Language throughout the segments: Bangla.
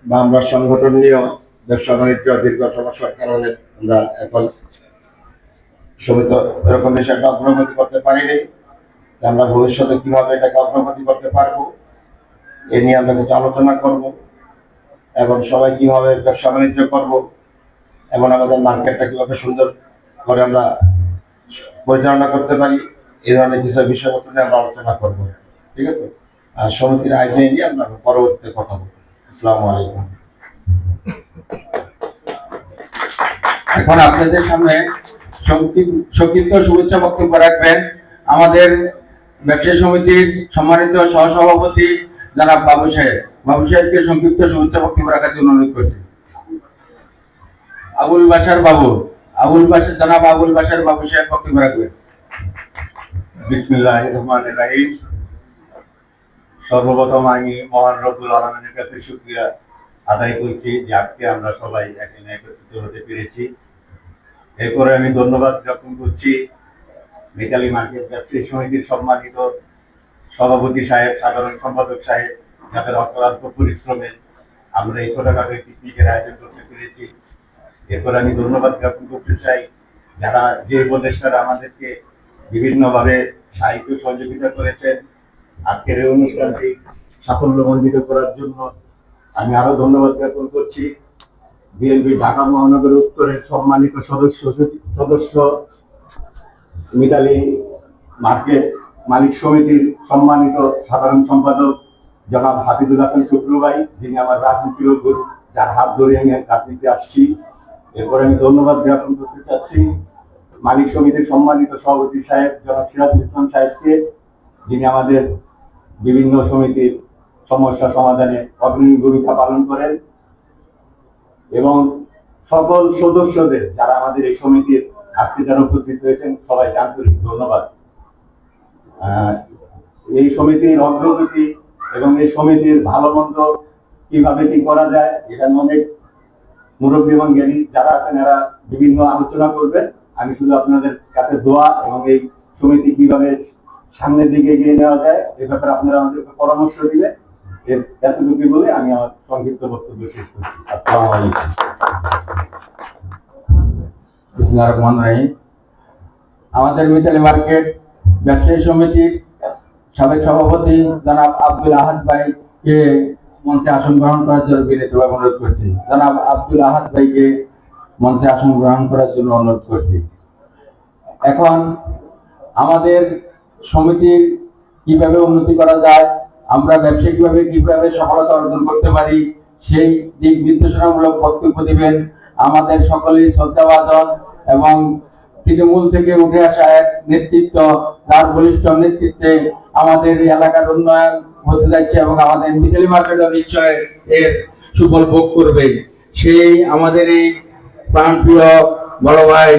বা আমরা সংগঠন নিয়েও ব্যবসা বাণিজ্য দীর্ঘ সমস্যার কারণে আমরা এখন সমিত এরকম বেশি একটা অগ্রগতি করতে পারিনি। আমরা ভবিষ্যতে কিভাবে এটাকে অগ্রগতি করতে পারবো এ নিয়ে আমরা কিছু আলোচনা করব এবং সবাই কিভাবে ব্যবসা বাণিজ্য করব এবং আমাদের মার্কেটটা কিভাবে সুন্দর করে আমরা পরিচালনা করতে পারি এই ধরনের কিছু বিষয়বস্তু নিয়ে আমরা আলোচনা করবো। ঠিক আছে, আর সমিতির আইডিয়া নিয়ে আমরা পরবর্তীতে কথা বলবো। আসসালামু আলাইকুম। এখন আপনাদের সামনে সংক্ষিপ্ত শুভেচ্ছা বক্তব্য রাখবেন আমাদের ব্যবসায়ী সমিতির সম্মানিত সহসভাপতি জনাব বাবু সাহেব। বাবু সাহেবকে সংক্ষিপ্ত শুভেচ্ছা বক্তব্য রাখার জন্য অনুরোধ করছি। আবুল বাশার বাবু, জনাব আবুল বাশার বাবু সাহেব বক্তব্য রাখবেন। বিসমিল্লাহির রহমানির রহিম। সর্বপ্রথম আমি মহান রব্বুল আলামিনের কাছে শুকরিয়া আদায় করছি যে আজকে আমরা সবাই এখানে একত্রিত হতে পেরেছি। এরপরে আমি ধন্যবাদ জ্ঞাপন করছি মিতালি মার্কেট ব্যবসায়ী সমিতির সম্মানিত সভাপতি সাহেব, সাধারণ সম্পাদক সাহেব, যাদের অক্লান্ত পরিশ্রমে আমরা এই ছোটখাটো পিকনিকের আয়োজন করতে পেরেছি। এরপর আমি ধন্যবাদ জ্ঞাপন করতে চাই যারা যে উপদেষ্টারা আমাদেরকে বিভিন্নভাবে সাহিত্য সহযোগিতা করেছেন আজকের এই অনুষ্ঠানটি সাফল্যমণ্ডিত করার জন্য। আমি আরো ধন্যবাদ জ্ঞাপন করছি বিএনপি ঢাকা মহানগর উত্তরের সম্মানিত সদস্য মিতালি মার্কেট মালিক সমিতির সম্মানিত সাধারণ সম্পাদক জনাব হাফিজুল হাসান শুক্রু ভাই, যিনি আমার রাজনীতির গুরু, যার হাত ধরে আমি রাজনীতিতে আসছি। এরপরে আমি ধন্যবাদ জ্ঞাপন করতে চাচ্ছি মালিক সমিতির সম্মানিত সভাপতি সাহেব জনাব সিরাজুল ইসলাম সাহেবকে, যিনি আমাদের বিভিন্ন সমিতির সমস্যা সমাধানে অগ্রণী ভূমিকা পালন করেন, এবং সকল সদস্যদের যারা আমাদের এই সমিতির আজকে যারা উপস্থিত হয়েছেন সবাইকে আন্তরিক ধন্যবাদ। এই সমিতির অগ্রগতি এবং এই সমিতির ভালো মন্দ কিভাবে কি করা যায় এটা অনেক মুরব্বী এবং জ্ঞানী যারা আছেন এরা বিভিন্ন আলোচনা করবেন। আমি শুধু আপনাদের কাছে দোয়া এবং এই সমিতি কিভাবে সামনের দিকে এগিয়ে নেওয়া যায় এ ব্যাপারে আপনারা আমাদেরকে পরামর্শ দিলে এতটুকু বলে আমি আমার সংক্ষিপ্ত বক্তব্য শেষ করছি। আসসালামু আলাইকুম। বিসমিল্লাহির রহমানির রহিম। আমাদের মিতালি মার্কেট ব্যবসায়ী সমিতির সাবেক সভাপতি জনাব আব্দুল আহাদ ভাইকে মঞ্চে আসন গ্রহণ করার জন্য বিনীতভাবে অনুরোধ করছি। জনাব আব্দুল আহাদ ভাইকে মঞ্চে আসন গ্রহণ করার জন্য অনুরোধ করছি। এখন আমাদের সমিতির কিভাবে উন্নতি করা যায়, আমরা ব্যবসায়িকভাবে কিভাবে সফলতা অর্জন করতে পারি সেই দিক নির্দেশনামূলক বক্তব্য দিবেন আমাদের সকলেই শ্রদ্ধাভাজন এবং তৃণমূল থেকে উঠে আসা এক নেতৃত্ব, তার বলিষ্ঠ নেতৃত্বে আমাদের এলাকার উন্নয়ন হতে যাচ্ছে এবং আমাদের মিতালি মার্কেটও নিশ্চয় এর সুফল ভোগ করবে। সেই আমাদের এই প্রাণপ্রিয় বড় ভাই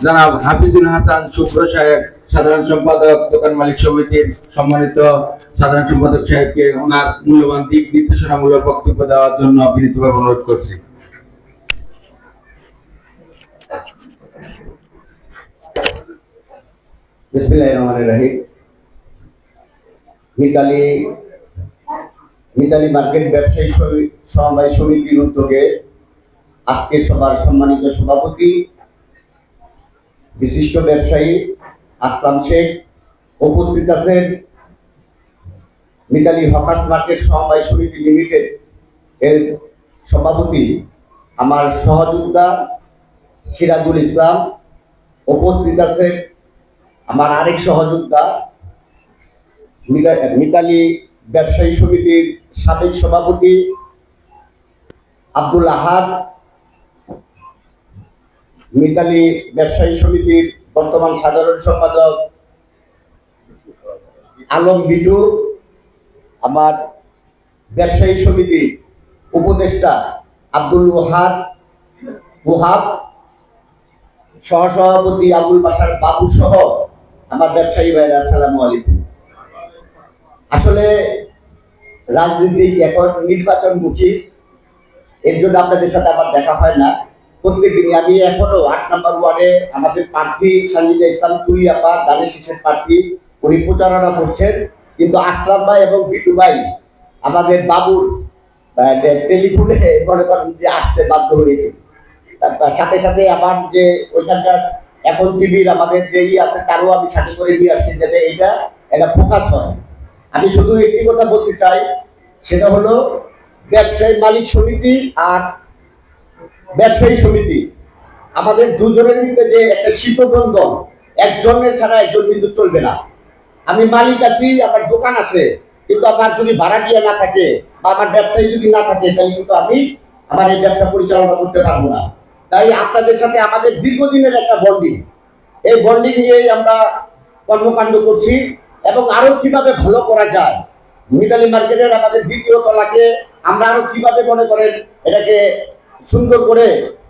জনাব হাফিজুল হাসান শুক্র সাহেব, সাধারণ সম্পাদক দোকান মালিক সমিতির সম্মানিত সাধারণ সম্পাদক সাহেবকে ওনার মূল্যবান দিক নির্দেশনামূলক বক্তব্য দেওয়ার জন্য বিনীতভাবে অনুরোধ করছি। বিসমিল্লাহির রহমানির রহিম। মিতালি মার্কেট ব্যবসায়ী সমবায় সমিতির উদ্যোগে আজকে সবার সম্মানিত সভাপতি বিশিষ্ট ব্যবসায়ী আসলাম শেখ উপস্থিত আছেন, মিতালি হকার্স মার্কেট সমবায় সমিতি লিমিটেড এর সভাপতি আমার সহযোদ্ধা সিরাজুল ইসলাম, উপস্থিত আছেন আমার আরেক সহযোদ্ধা মিতালি ব্যবসায়ী সমিতির সাবেক সভাপতি আব্দুল আহাদ, মিতালি ব্যবসায়ী সমিতির বর্তমান সাধারণ সম্পাদক আলম বিটু, আমার ব্যবসায়ী সমিতি উপদেষ্টা আব্দুল ওহাব, সহসভাপতি আবুল বাশার বাবু সহ আমার ব্যবসায়ী ভাইরা, আসসালামু আলাইকুম। আসলে রাজনীতি এখন নির্বাচনমুখী, এর জন্য আপনাদের সাথে আমার দেখা হয় না প্রত্যেকদিনই। আমি এখনো ৮ নম্বর ওয়ার্ডে আমাদের প্রার্থী সানজিদা ইসলাম তুই আপা দানের শীষের প্রার্থী, উনি প্রচারণা করছেন, কিন্তু আসলাম ভাই এবং বিটু ভাই আমাদের বাবুর টেলিফোনে মনে করেন যে আসতে বাধ্য হয়েছি। তার সাথে সাথে আমার যে ওইখানকার এখন টিভির আমাদের যে আছে তারও আমি সাথে করে নিয়ে আসছি যাতে এটা ফোকাস হয়। আমি শুধু একটি কথা বলতে চাই, সেটা হলো ব্যবসায়ী মালিক সমিতি আর ব্যবসায়ী সমিতি আমাদের দুজনের মধ্যে যে একটা শীতদ্বন্দ্ব, একজনের ছাড়া একজন কিন্তু চলবে না। আমি মালিক আছি, আমার দোকান আছে, কিন্তু আমার যদি ভাড়াটিয়া না থাকে বা আমার ব্যবসায়ী যদি না থাকে তাহলে কিন্তু আমি আমার এই ব্যবসা পরিচালনা করতে পারবো না। তাই আপনাদের সাথে আমাদের দীর্ঘদিনের একটা বন্ডিং, এই বন্ডিং নিয়েই আমরা কর্মকাণ্ড করছি এবং আরো কিভাবে ভালো করা যায় মিতালি মার্কেটের আমাদের দ্বিতীয় তলাকে আমরা আরো কিভাবে মনে করেন এটাকে সুন্দর করে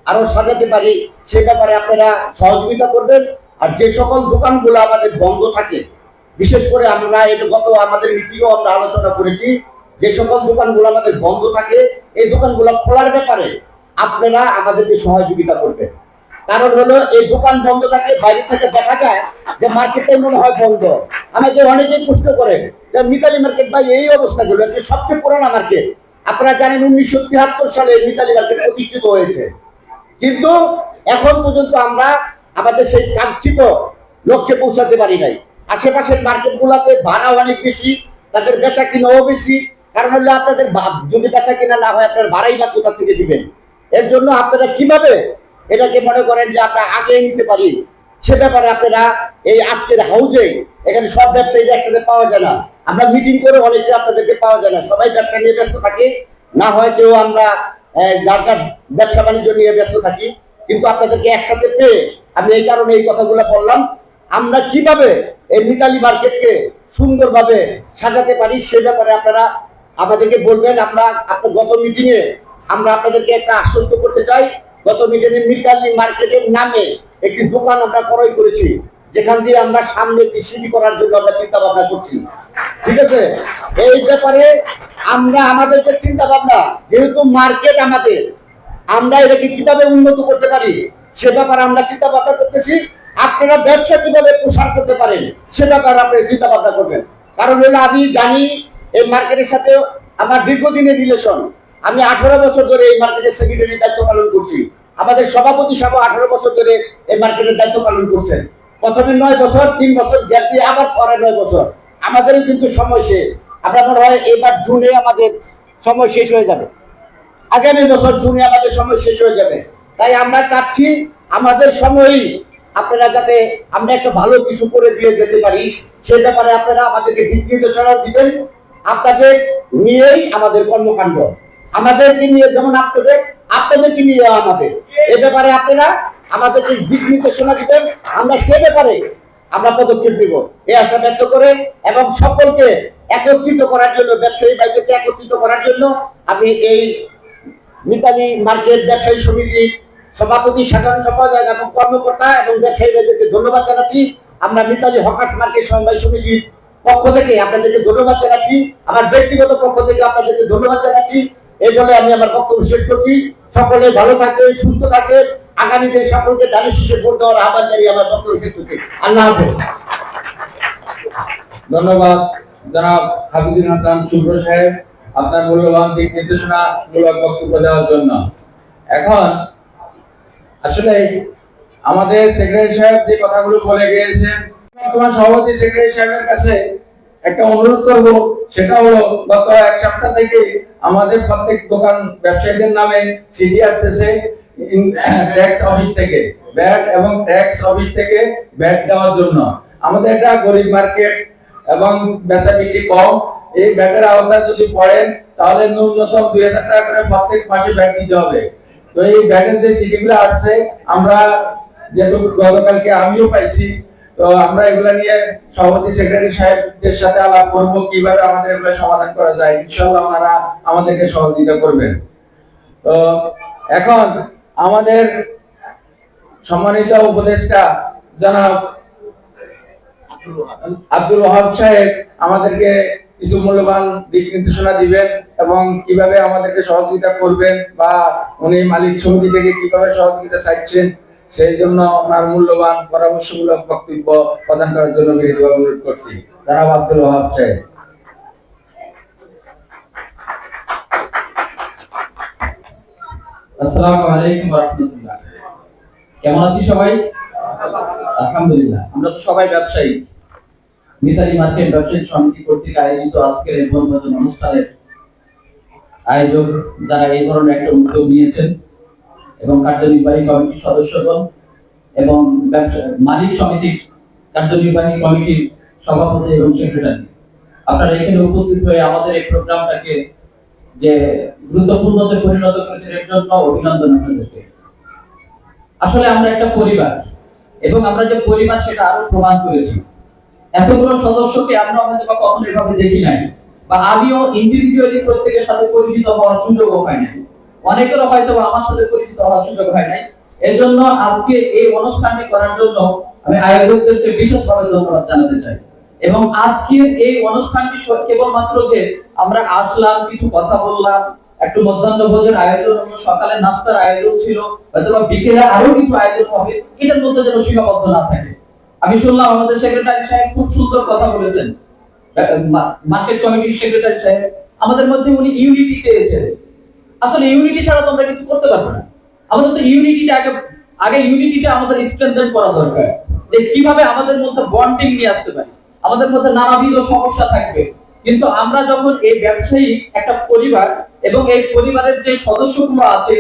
আরো সাজাতে পারি সে ব্যাপারে আপনারা সহযোগিতা করবেন। আর যে সকল দোকানগুলো আমাদের বন্ধ থাকে, বিশেষ করে আমরা এটা গত আমাদের মিটিংও আমরা আলোচনা করেছি, যে সকল দোকানগুলো আমাদের বন্ধ থাকে এই দোকানগুলো খোলার ব্যাপারে আপনারা আমাদেরকে সহযোগিতা করবেন। কারণ হলো এই দোকান বন্ধ থাকে, বাইরে থেকে দেখা যায় যে মার্কেটে মনে হয় বন্ধ। আমাকে অনেকেই প্রশ্ন করেন যে মিতালি মার্কেট ভাই এই অবস্থা গুলো, সবচেয়ে পুরানা মার্কেট। আপনারা জানেন 1973 সালে মিতালি মার্কেট প্রতিষ্ঠিত হয়েছে, কিন্তু এখন পর্যন্ত আমরা আমাদের সেই কাঙ্ক্ষিত লক্ষ্যে পৌঁছাতে পারি নাই। আশেপাশের মার্কেট গুলাতে ভাড়া অনেক বেশি, তাদের বেচা কিনাও বেশি। কারণ হলো আপনাদের যদি বেচা কিনা না হয় আপনার ভাড়াই বা কোথা থেকে দিবেন। এর জন্য আপনারা কিভাবে এটাকে মনে করেন যে আমরা আগে নিতে পারি সে ব্যাপারে আপনারা এই আজকের হাউজে এখানে সব ব্যবসায়ীরা একসাথে পাওয়া যায় না, আমরা মিটিং করে অনেকে আপনাদেরকে পাওয়া যায় না, সবাই ব্যবসা নিয়ে ব্যস্ত থাকে, না হয় কেউ আমরা যার যার ব্যবসা বাণিজ্য নিয়ে ব্যস্ত থাকি। কিন্তু আপনাদেরকে একসাথে পেয়ে আমি এই কারণে এই কথাগুলো বললাম, আমরা কিভাবে এই মিতালি মার্কেটকে সুন্দরভাবে সাজাতে পারি সে ব্যাপারে আপনারা আমাদেরকে বলবেন। আমরা আপনার গত মিটিংয়ে আমরা আপনাদেরকে একটা আশ্বস্ত করতে চাই, গত মিটিংয়ে মিতালি মার্কেটের নামে একটি দোকান আমরা ক্রয় করেছি, যেখান দিয়ে আমরা সামনে একটি সিঁড়ি করার জন্য আমরা চিন্তা ভাবনা করছি। ঠিক আছে, এই ব্যাপারে আমরা আমাদের যে চিন্তা ভাবনা, যেহেতু মার্কেট আমাদের, আমরা এটাকে কিভাবে উন্নত করতে পারি সে ব্যাপারে আমরা চিন্তা ভাবনা করতেছি। আপনারা ব্যবসা কিভাবে প্রসার করতে পারেন সে ব্যাপারে আপনারা চিন্তা ভাবনা করবেন। কারণ হলো আমি জানি এই মার্কেটের সাথে আমার দীর্ঘদিনের রিলেশন। আমি 18 বছর ধরে এই মার্কেটের সেক্রেটারি দায়িত্ব পালন করছি। আমাদের সভাপতি সাহেব 18 বছর ধরে এই মার্কেটের দায়িত্ব পালন করছেন। প্রথমে 9 বছর, 3 বছর গ্যাপ দিয়ে আবার পরে 9 বছর। আমাদেরও কিন্তু সময় শেষ। আমরা মনে হয় এবার জুনে আমাদের সময় শেষ হয়ে যাবে, আগামী বছর জুনে আমাদের সময় শেষ হয়ে যাবে। তাই আমরা চাচ্ছি আমাদের সময়ই আপনারা যাতে আমরা একটা ভালো কিছু করে দিয়ে যেতে পারি সে ব্যাপারে আপনারা আমাদেরকে দিক নির্দেশনা দিবেন। আপনাদের নিয়েই আমাদের কর্মকাণ্ড, আমাদেরকে নিয়ে যেমন আপনাদেরকে নিয়ে আমাদের, এ ব্যাপারে আপনারা আমাদেরকে দিক নির্দেশনা দিবেন, আমরা সে ব্যাপারে আমরা পদক্ষেপ নিব এই আশা ব্যক্ত করে এবং সকলকে একত্রিত করার জন্য, ব্যবসায়ী ভাইদেরকে একত্রিত করার জন্য আমি এই মিতালি মার্কেট ব্যবসায়ী সমিতির সভাপতি, সাধারণ সম্পাদক এবং কর্মকর্তা এবং ব্যবসায়ী ভাইদেরকে ধন্যবাদ জানাচ্ছি। আমরা মিতালি হকার্স মার্কেট সমবায় সমিতির পক্ষ থেকে আপনাদেরকে ধন্যবাদ জানাচ্ছি, আমার ব্যক্তিগত পক্ষ থেকে আপনাদেরকে ধন্যবাদ জানাচ্ছি। এই বলে আমি আমার বক্তব্য শেষ করছি। সকলে ভালো থাকবেন, সুস্থ থাকবেন, আগামীতে সকলকে ধানের শীষে ভোট দেওয়ার আহ্বান জানিয়ে আমার বক্তব্য শেষ করছি। আল্লাহ হাফেজ। ধন্যবাদ জনাব হাবিবুল হাসান শুভ্র সাহেব আপনার মূল্যবান দিক নির্দেশনা মূলক বক্তব্য দেওয়ার জন্য। এখন আসলে আমাদের সেক্রেটারি সাহেব যে কথাগুলো বলে গিয়েছেন, তোমার সভাপতি সেক্রেটারি সাহেবের কাছে একটা অনুরোধ করব, সেটা হলো গত এক সপ্তাহ থেকে আমাদের প্রত্যেক দোকান ব্যবসায়ীদের নামে সিডি আসতেছে ট্যাক্স অফিস থেকে, ভ্যাট এবং ট্যাক্স অফিস থেকে ভ্যাট দেওয়ার জন্য। আমাদের এটা গরিব মার্কেট এবং বেচা বিক্রি কম, এই ভ্যাটের আওতায় যদি পড়েন তাহলে ন্যূনতম 2000 টাকা করে প্রত্যেক মাসে ভ্যাট দিতে হবে। তো এই ভ্যাটের যে সিডিগুলো আসছে আমরা যেহেতু গতকালকে আমিও পাইছি, তো আমরা এগুলা নিয়ে সভাপতি সেক্রেটারি সাহেবদের সাথে আলাপ করব কিভাবে আমাদের এগুলো সমাধান করা যায়। ইনশাআল্লাহ ওনারা আমাদেরকে সহযোগিতা করবেন। তো এখন আমাদের সম্মানিত উপদেষ্টা জনাব আব্দুল ওয়াহাব সাহেব আমাদেরকে কিছু মূল্যবান দিক নির্দেশনা দিবেন এবং কিভাবে আমাদেরকে সহযোগিতা করবেন বা উনি মালিক সমিতি থেকে কিভাবে সহযোগিতা চাইছেন সেই জন্য ওনার মূল্যবান পরামর্শমূলক বক্তব্য প্রদান করার জন্য বিনীতভাবে অনুরোধ করছি। জনাব আব্দুল ওয়াহাব সাহেব। আসসালামু আলাইকুম ওয়া রাহমাতুল্লাহ। কেমন আছি সবাই? আলহামদুলিল্লাহ। আমরা তো সবাই ব্যবসায়ী। মিতালি মার্কেট ব্যবসায়ী সমিতি কর্তৃক আয়োজিত আজকের এই বনভোজন অনুষ্ঠানের আয়োজক যারা এই ধরনের একটা উদ্যোগ নিয়েছেন এবং কার্যনির্বাহী কমিটির সদস্যগণ এবং মালিক সমিতির কার্যনির্বাহী কমিটির সভাপতি এবং সেক্রেটারি, আপনারা এখানে উপস্থিত হয়ে আমাদের এই প্রোগ্রামটাকে যে গুরুত্বপূর্ণতে পরিণত করেছেন এর জন্য অভিনন্দন আপনাদেরকে। আসলে আমরা একটা পরিবার এবং আমরা যে পরিবার সেটা আরো প্রমাণ করেছি। এতগুলো সদস্যকে আমরা হয়তো বা কখনো এভাবে দেখি নাই, বা আমিও ইন্ডিভিজুয়ালি প্রত্যেকের সাথে পরিচিত হওয়ার সুযোগও হয় নাই, অনেকেরও হয়তো বা আমার সাথে পরিচিত হওয়ার সুযোগ হয় নাই। এজন্য আজকে এই অনুষ্ঠানটি করার জন্য আমি আয়োজকদেরকে বিশেষভাবে ধন্যবাদ জানাতে চাই। এবং আজকের এই অনুষ্ঠানটি কেবলমাত্র যে আমরা আসলাম, কিছু কথা বললাম, একটু মধ্যাহ্ন ভোজের আয়োজন, সকালে নাস্তার আয়োজন ছিল, হয়তো বিকেলে আরো কিছু আয়োজন হবে, এটার মধ্যে যেন সীমাবদ্ধ না থাকে। আমি শুনলাম আমাদের সেক্রেটারি সাহেব খুব সুন্দর কথা বলেছেন, মার্কেট কমিটির সেক্রেটারি সাহেব, আমাদের মধ্যে উনি ইউনিটি চেয়েছেন। আসলে ইউনিটি ছাড়া তোমরা কিছু করতে পারবে না। আমাদের তো ইউনিটিটা আগে ইউনিটিটা আমাদের স্ট্রেংথেন করা দরকার, যে কিভাবে আমাদের মধ্যে বন্ডিং নিয়ে আসতে পারি। আমাদের মধ্যে নানাবিধ সমস্যা থাকবে, কিন্তু আমরা যখন এই ব্যবসায়ী একটা পরিবার এবং এই পরিবারের যে সদস্যগুলো আছে,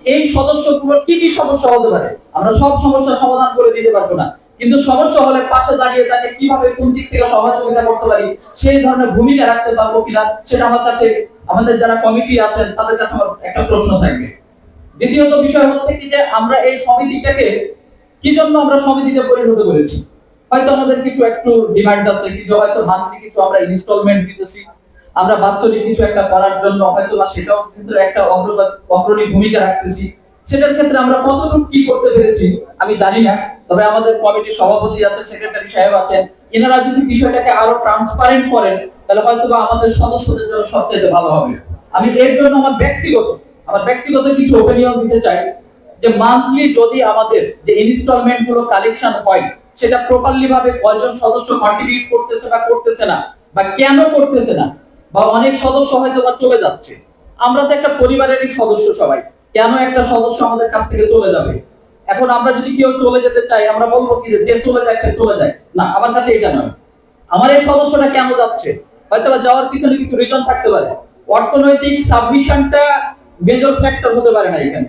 এই সদস্যগুলোর কি কি সমস্যা হতে পারে, আমরা সব সমস্যার সমাধান করে দিতে পারবো না, কিন্তু সমস্যা হলে পাশে দাঁড়িয়ে তাকে কিভাবে কোন দিক থেকে সহযোগিতা করতে পারি সেই ধরনের ভূমিকা রাখতে পারবো কিনা, সেটা আমার কাছে, আমাদের যারা কমিটি আছেন তাদের কাছে আমার একটা প্রশ্ন থাকবে। দ্বিতীয়ত বিষয় হচ্ছে কি, যে আমরা এই সমিতিটাকে কি জন্য আমরা সমিতিতে পরিণত করেছি। হয়তো আমাদের কিছু একটু ডিমান্ড আছে, কিছু হয়তো মান্থলি কিছু আমরা ইনস্টলমেন্ট দিতেছি, আমরা বাৎসরিক কিছু একটা করার জন্য হয়তো বা সেটাও কিন্তু একটা অগ্রণী ভূমিকা রাখতেছি। সেটার ক্ষেত্রে আমরা কতটুকু কি করতে পেরেছি আমি জানি না, তবে আমাদের কমিটির সভাপতি আছে, সেক্রেটারি সাহেব আছেন, এনারা যদি বিষয়টাকে আরো ট্রান্সপারেন্ট করেন তাহলে হয়তো বা আমাদের সদস্যদের জন্য সবচেয়ে ভালো হবে। আমি এর জন্য আমার ব্যক্তিগত কিছু ওপিনিয়ন দিতে চাই, যে মান্থলি যদি আমাদের যে ইনস্টলমেন্ট গুলো কালেকশন হয়, সেটা প্রপারলি ভাবে কয়জন সদস্য কন্ট্রিবিউট করতেছে বা করতেছে না, বা কেন করতেছে না, বা অনেক সদস্য হয়তো বা চলে যাচ্ছে। আমরা তো একটা পরিবারেরই সদস্য সবাই, কেন একটা সদস্য আমাদের কাছ থেকে চলে যাবে? এখন আমরা যদি কেউ চলে যেতে চাই, আমরা বলবো কি যে চলে যাচ্ছে চলে যায় না, আমার কাছে এটা নয়। আমার এই সদস্যটা কেন যাচ্ছে, হয়তো বা যাওয়ার পিছনে কিছু রিজন থাকতে পারে। অর্থনৈতিক সাবমিশনটা মেজর ফ্যাক্টর হতে পারে না। এখানে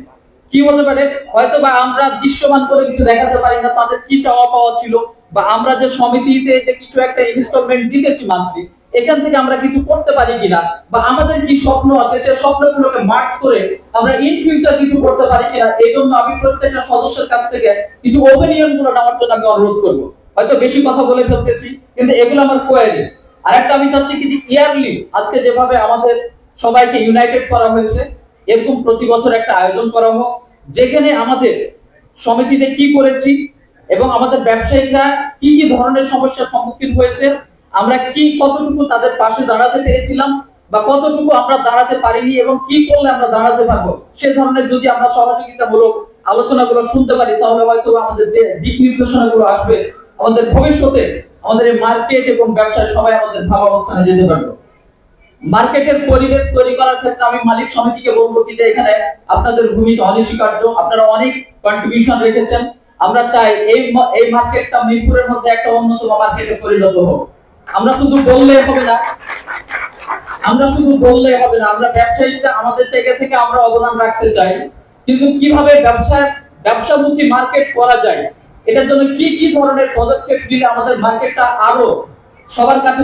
কি হতে পারে, হয়তো বা আমরা দৃশ্যমান করে কিছু দেখাতে পারি না তাদের কি চাওয়া পাওয়া ছিল, বা আমরা যে সমিতিতে যে কিছু একটা ইনস্টলমেন্ট দিতেছি মান্থলি, এখান থেকে আমরা কিছু করতে পারি কিনা, বা আমাদের কি স্বপ্ন আছে সেই স্বপ্নগুলোকে মার্ক করে আমরা ইন ফিউচার কিছু করতে পারি কিনা। এই জন্য আমি প্রত্যেকটা সদস্যের কাছ থেকে কিছু ওপিনিয়ন গুলো নেওয়ার জন্য আমি অনুরোধ করবো। হয়তো বেশি কথা বলে ফেলতেছি, কিন্তু এগুলো আমার কোয়ারি। আরেকটা আমি চাচ্ছি কি, যে ইয়ারলি আজকে যেভাবে আমাদের সবাইকে ইউনাইটেড করা হয়েছে, এরকম প্রতি বছর একটা আয়োজন করা হোক, যেখানে আমাদের সমিতিতে কি করেছি এবং আমাদের ব্যবসায়ীরা কি কি ধরনের সমস্যার সম্মুখীন হয়েছে, আমরা কি কতটুকু তাদের পাশে দাঁড়াতে পেরেছিলাম, বা কতটুকু আমরা দাঁড়াতে পারিনি এবং কি করলে আমরা দাঁড়াতে পারবো, সে ধরনের যদি আমরা সহযোগিতামূলক আলোচনাগুলো শুনতে পারি, তাহলে হয়তো আমাদের যে দিক নির্দেশনাগুলো আসবে, আমাদের ভবিষ্যতে আমাদের এই মার্কেট এবং ব্যবসায় সবাই আমাদের ভালো অবস্থানে যেতে পারবো। মার্কেটের পরিবেশ তৈরি করার ক্ষেত্রে আমি মালিক সমিতিকে বলবো কি, যে এখানে আপনাদের ভূমিকা অনস্বীকার্য, আপনারা অনেক কন্ট্রিবিউশন রেখেছেন। আমরা চাই এই মার্কেটটা মিরপুরের মধ্যে একটা অন্যতম মার্কেটে পরিণত হোক। আমরা শুধু বললে হবে না, আমরা ব্যবসায়ীরা আমাদের জায়গা থেকে আমরা অবদান রাখতে চাই, কিন্তু কিভাবে ব্যবসামুখী মার্কেট করা যায়, এটার জন্য কি কি ধরনের পদক্ষেপ নিলে আমাদের মার্কেটটা আরো সবার কাছে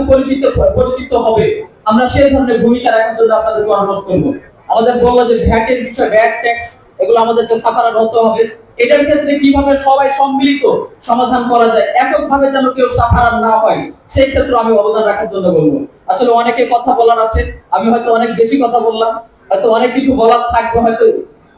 পরিচিত হবে, আমরা সেই ধরনের ভূমিকা রাখার জন্য আপনাদেরকে অনুরোধ করবো। আমাদের বললো যে ভ্যাটের বিষয়, ভ্যাট ট্যাক্স, এগুলো আমাদেরকে সাফারান হতে হবে। এটার ক্ষেত্রে কিভাবে সবাই সম্মিলিত সমাধান করা যায়, এককভাবে যেন কেউ সাফারান না হয়, সেই ক্ষেত্রে আমি অবদান রাখার জন্য বলবো। আসলে অনেকে কথা বলার আছে, আমি হয়তো অনেক বেশি কথা বললাম, হয়তো অনেক কিছু বলার থাকবে, হয়তো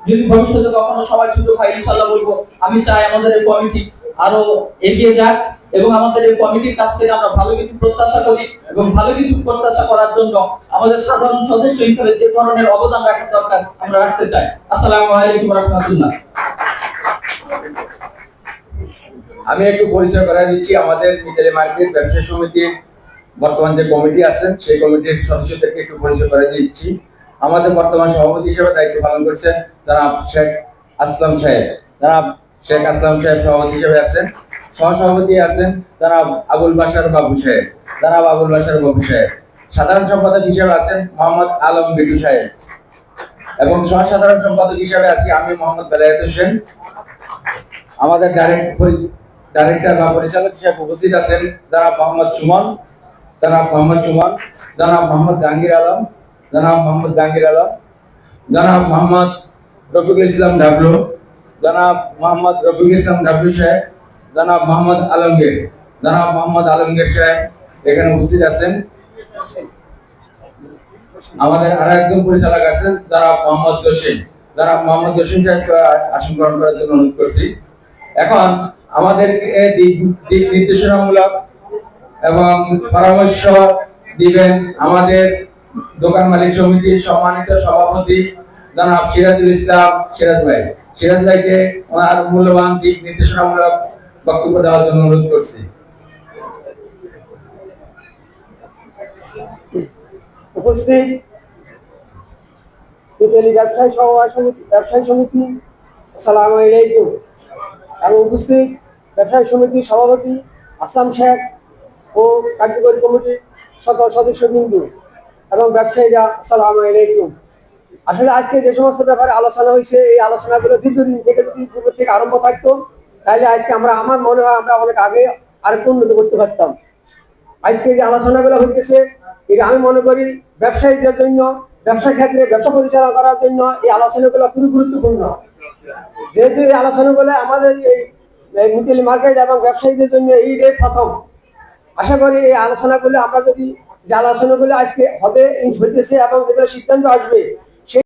যদি ভবিষ্যতে কখনো সবাই সুযোগ হয় ইনশাআল্লাহ বলবো। আমি চাই আমাদের এই কমিটি আরো এগিয়ে যাক, এবং আমাদের এই কমিটির কাছ থেকে আমরা ভালো কিছু প্রত্যাশা করি, এবং ভালো কিছু প্রত্যাশা করার জন্য আমাদের সাধারণ সদস্য হিসেবে যে ধরনের অবদান রাখা দরকার আমরা রাখতে চাই। আসসালামু আলাইকুম ওয়া রাহমাতুল্লাহ। আমি একটু পরিচয় করাই দিচ্ছি আমাদের মিতালি মার্কেট ব্যবসায়ী সমিতির বর্তমান যে কমিটি আছেন সেই কমিটির সদস্যদেরকে একটু পরিচয় করে দিচ্ছি। আমাদের বর্তমান সভাপতি হিসেবে দায়িত্ব পালন করছেন জনাব শেখ আসলাম সাহেব। জনাব শেখ আসলাম সাহেব সভাপতি হিসেবে আছেন। সহসভাপতি আছেন জনাব আবুল বাশার বাবু সাহেব। জনাব আবুল বাশার বাবু সাহেব। সাধারণ সম্পাদক হিসেবে আছেন মোহাম্মদ আলম বিটু সাহেব এবং সহসাধারণ সম্পাদক হিসেবে আছি আমি মোহাম্মদ বেলায়েত হোসেন। আমাদের ডাইরেক্টর বা পরিচালক হিসেবে উপস্থিত আছেন জনাব মোহাম্মদ সুমন, জনাব মোহাম্মদ সুমন, জনাব মোহাম্মদ জাহাঙ্গীর আলম, জনাব মোহাম্মদ জাহাঙ্গীর আলম, জনাব মোহাম্মদ রফিকুল ইসলাম ডাবলু, জনাব মোহাম্মদ রফিকুল ইসলাম ডাবলু সাহেব, জনাব মোহাম্মদ আলমগীর, জনাব মোহাম্মদ আলমগীর সাহেব এখানে উপস্থিত আছেন। আমাদের আর একজন পরিচালক আছেন জনাব মোহাম্মদ জসিম। জনাব মোহাম্মদ জসিম সাহেবকে আসন গ্রহণ করার জন্য অনুরোধ করছি। এখন আমাদের দিক নির্দেশনামূলক এবং পরামর্শ দিবেন আমাদের দোকান মালিক সমিতির সম্মানিত সভাপতি জনাব সিরাজুল ইসলাম সিরাজ ভাই। সিরাজ ভাইকে ওনার মূল্যবান দিক নির্দেশনামূলক বক্তব্য দেওয়ার জন্য অনুরোধ করছি। উপস্থিত ইতালি ব্যবসায়ী সমিতি আসসালামু আলাইকুম এবং উপস্থিত ব্যবসায়ী সমিতির সভাপতি আসলাম শেখ ও কার্যকরী কমিটির সকল সদস্যবৃন্দ এবং ব্যবসায়ীরা আসসালামু আলাইকুম। আসলে আজকে যে সমস্ত ব্যাপারে আলোচনা হয়েছে এই আলোচনাগুলো দীর্ঘদিন থেকে যদি পূর্ব থেকে আরম্ভ থাকতো তাহলে আজকে আমার মনে হয় আমরা অনেক আগে আরেকটু উন্নত করতে পারতাম। আজকে যে আলোচনাগুলো হইতেছে এটা আমি মনে করি ব্যবসায়ীদের জন্য, ব্যবসা ক্ষেত্রে ব্যবসা পরিচালনা করার জন্য এই আলোচনাগুলো খুবই গুরুত্বপূর্ণ। যেহেতু এই আলোচনাগুলো আমাদের এই মিতালি মার্কেট এবং ব্যবসায়ীদের জন্য এই প্রথম। আশা করি এই আলোচনাগুলো আমরা যদি যে আলোচনাগুলো আজকে হইতেছে এবং যেগুলো সিদ্ধান্ত আসবে